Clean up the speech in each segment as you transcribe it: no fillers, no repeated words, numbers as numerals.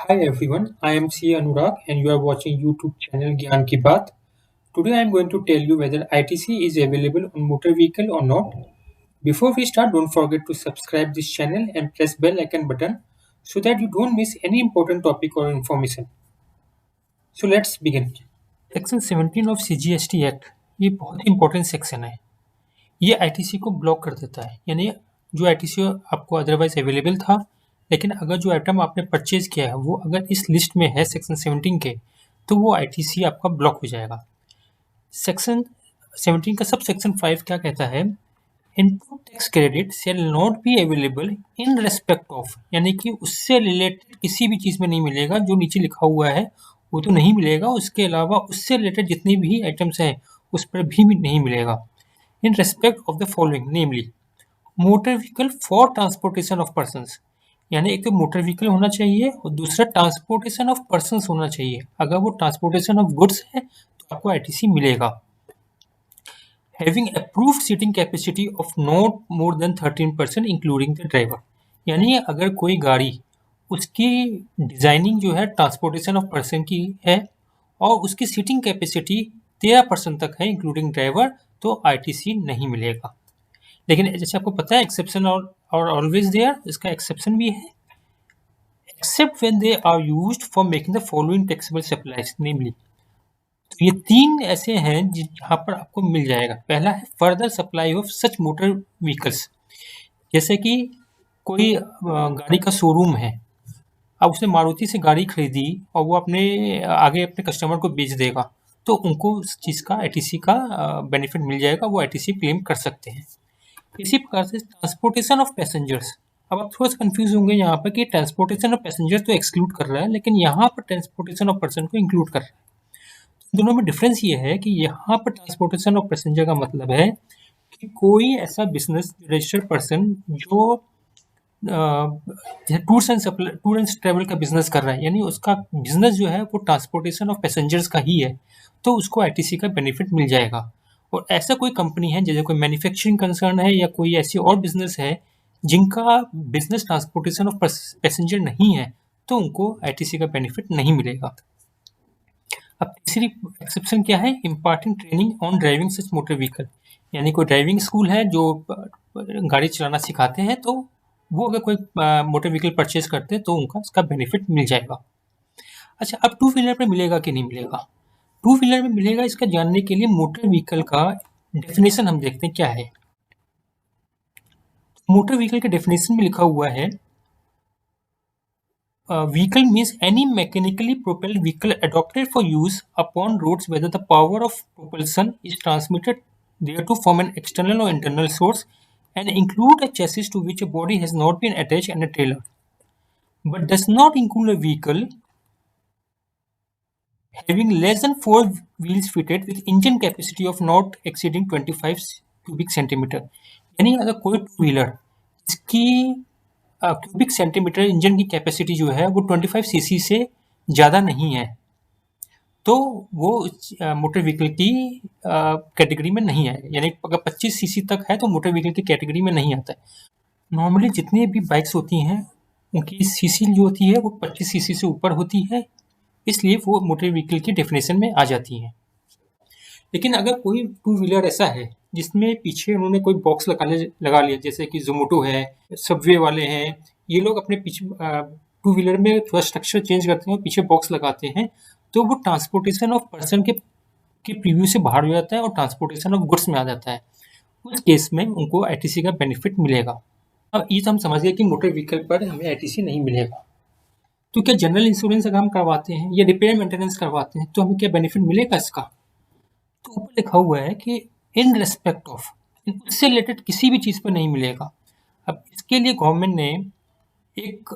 Hi everyone, I am C. Anurag and you are watching YouTube channel Gyan Ki Baat. Today I am going to tell you whether ITC is available on motor vehicle or not. Before we start, don't forget to subscribe this channel and press bell icon button so that you don't miss any important topic or information. So let's begin. Section 17 of CGST act ये बहुत ही important section है। ये ITC को block कर देता है, यानी जो आईटीसी आपको अदरवाइज अवेलेबल था, लेकिन अगर जो आइटम आपने परचेज किया है वो अगर इस लिस्ट में है सेक्शन 17 के, तो वो आईटीसी आपका ब्लॉक हो जाएगा। सेक्शन 17 का सब सेक्शन 5 क्या कहता है? Input tax credit shall not be available in respect of, यानी कि उससे रिलेटेड किसी भी चीज़ में नहीं मिलेगा। जो नीचे लिखा हुआ है वो तो नहीं मिलेगा, उसके अलावा उससे रिलेटेड जितनी भी आइटम्स हैं उस पर भी नहीं मिलेगा। In respect of the following, namely motor vehicle for transportation of persons, यानी एक तो मोटर व्हीकल होना चाहिए और दूसरा ट्रांसपोर्टेशन ऑफ पर्सन्स होना चाहिए। अगर वो ट्रांसपोर्टेशन ऑफ गुड्स है तो आपको आईटीसी मिलेगा। Having approved seating capacity of not more than 13% including the driver, यानी अगर कोई गाड़ी उसकी डिज़ाइनिंग जो है ट्रांसपोर्टेशन ऑफ पर्सन की है और उसकी सीटिंग कैपेसिटी 13% तक है इंक्लूडिंग ड्राइवर, तो आईटीसी नहीं मिलेगा। लेकिन जैसे आपको पता है एक्सेप्शन और ऑलवेज देयर, इसका एक्सेप्शन भी है। Except when they are used for making the following taxable supplies, namely, तो ये तीन ऐसे हैं जहाँ पर आपको मिल जाएगा। पहला है further supply of such motor vehicles, जैसे कि कोई गाड़ी का शोरूम है, अब उसने मारुति से गाड़ी खरीदी और वो अपने आगे अपने कस्टमर को बेच देगा, तो उनको उस चीज़ का आईटीसी का बेनिफिट मिल जाएगा, वो आईटीसी क्लेम कर सकते हैं। इसी प्रकार से ट्रांसपोर्टेशन ऑफ पैसेंजर्स, अब आप थोड़ा सा कंफ्यूज होंगे यहाँ पर कि ट्रांसपोर्टेशन ऑफ पैसेंजर्स तो एक्सक्लूड कर रहा है, लेकिन यहाँ पर ट्रांसपोर्टेशन ऑफ पर्सन को इंक्लूड कर रहा है। दोनों में डिफरेंस ये है कि यहाँ पर ट्रांसपोर्टेशन ऑफ पैसेंजर का मतलब है कि कोई ऐसा बिजनेस रजिस्टर्ड पर्सन जो टूर्स एंड ट्रेवल का बिजनेस कर रहा है, यानी उसका बिजनेस जो है वो ट्रांसपोर्टेशन ऑफ पैसेंजर्स का ही है, तो उसको आईटीसी का बेनिफिट मिल जाएगा। और ऐसा कोई कंपनी है जैसे कोई मैन्युफैक्चरिंग कंसर्न है या कोई ऐसी और बिजनेस है जिनका बिजनेस ट्रांसपोर्टेशन ऑफ पैसेंजर नहीं है, तो उनको आईटीसी का बेनिफिट नहीं मिलेगा। अब तीसरी एक्सेप्शन क्या है? Imparting training on driving such motor vehicle, यानी कोई ड्राइविंग स्कूल है जो गाड़ी चलाना सिखाते हैं, तो वो अगर कोई मोटर व्हीकल परचेज करते हैं तो उनका इसका बेनिफिट मिल जाएगा। अच्छा, अब टू व्हीलर पे मिलेगा कि नहीं मिलेगा? टू व्हीलर में मिलेगा, इसका जानने के लिए मोटर व्हीकल का डेफिनेशन हम देखते हैं क्या है। मोटर व्हीकल के डेफिनेशन में लिखा हुआ है, vehicle means any mechanically propelled vehicle adopted for use upon roads whether the power of propulsion is transmitted thereto from an external or internal source and include a chassis to which a body has not been attached and a trailer, but does not include a vehicle having less than 4 wheels fitted with engine capacity of not exceeding 25 cubic centimeter, यानी अगर कोई two wheeler इसकी cubic centimetre engine की capacity जो है वो 25 CC से ज़्यादा नहीं है, तो वो मोटर व्हीकल की कैटेगरी में नहीं है। यानी अगर 25 सीसी तक है तो मोटर व्हीकल की कैटेगरी में नहीं आता है। नॉर्मली जितनी भी बाइक्स होती हैं उनकी सीसी जो होती है वो 25 सीसी से ऊपर होती है, इसलिए वो मोटर व्हीकल की डेफिनेशन में आ जाती हैं। लेकिन अगर कोई टू व्हीलर ऐसा है जिसमें पीछे उन्होंने कोई बॉक्स लगा लिया, जैसे कि जोमेटो है, सबवे वाले हैं, ये लोग अपने पीछे टू व्हीलर में थोड़ा स्ट्रक्चर चेंज करते हैं और पीछे बॉक्स लगाते हैं, तो वो ट्रांसपोर्टेशन ऑफ पर्सन के प्रीव्यू से बाहर हो जाता है और ट्रांसपोर्टेशन ऑफ गुड्स में आ जाता है। उस केस में उनको आईटीसी का बेनिफिट मिलेगा। अब ये तो हम समझ गए कि मोटर व्हीकल पर हमें आईटीसी नहीं मिलेगा, तो क्या जनरल इंश्योरेंस अगर हम करवाते हैं या रिपेयर मेंटेनेंस करवाते हैं तो हमें क्या बेनिफिट मिलेगा इसका? तो ऊपर लिखा हुआ है कि इन रेस्पेक्ट ऑफ, इससे रिलेटेड किसी भी चीज़ पर नहीं मिलेगा। अब इसके लिए गवर्नमेंट ने एक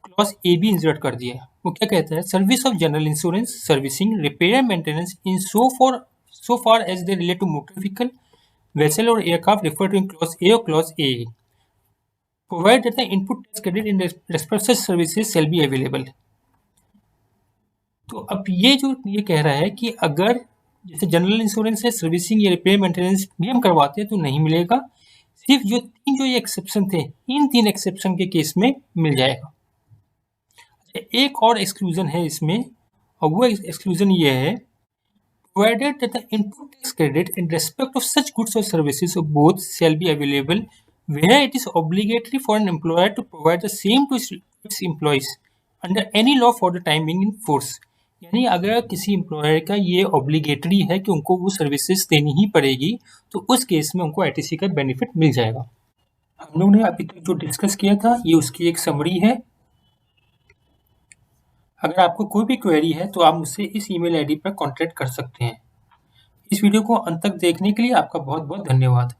क्लॉज ए भी इंसर्ट कर दिया है। वो क्या कहता है? Service of general insurance servicing repair maintenance in so far as they relate to motor vehicle vessel और aircraft refer to in clause A और clause A, provide that the input tax credit in respect such services shall be available. तो अब ये कह रहा है कि अगर जैसे जनरल इंश्योरेंस है, सर्विसिंग या रिपेयर मेंटेनेंस भी हम करवाते हैं तो नहीं मिलेगा, सिर्फ जो ये एक्सेप्शन थे इन 3 एक्सेप्शन के केस में मिल जाएगा। एक और एक्सक्लूजन है इसमें, और वो एक्सक्लूजन ये है, provided that the input tax credit in respect of such goods or services of both shall be available where it is obligatory for an employer to provide the same to its employees under any law for the time being in force. यानी अगर किसी employer का ये obligatory है कि उनको वो services देनी ही पड़ेगी, तो उस केस में उनको आईटीसी का बेनिफिट मिल जाएगा। हम लोग ने अभी तक जो डिस्कस किया था ये उसकी एक समरी है। अगर आपको कोई भी क्वेरी है तो आप मुझसे इस ईमेल आईडी पर कॉन्टैक्ट कर सकते हैं। इस वीडियो को अंत तक देखने के लिए आपका बहुत बहुत धन्यवाद।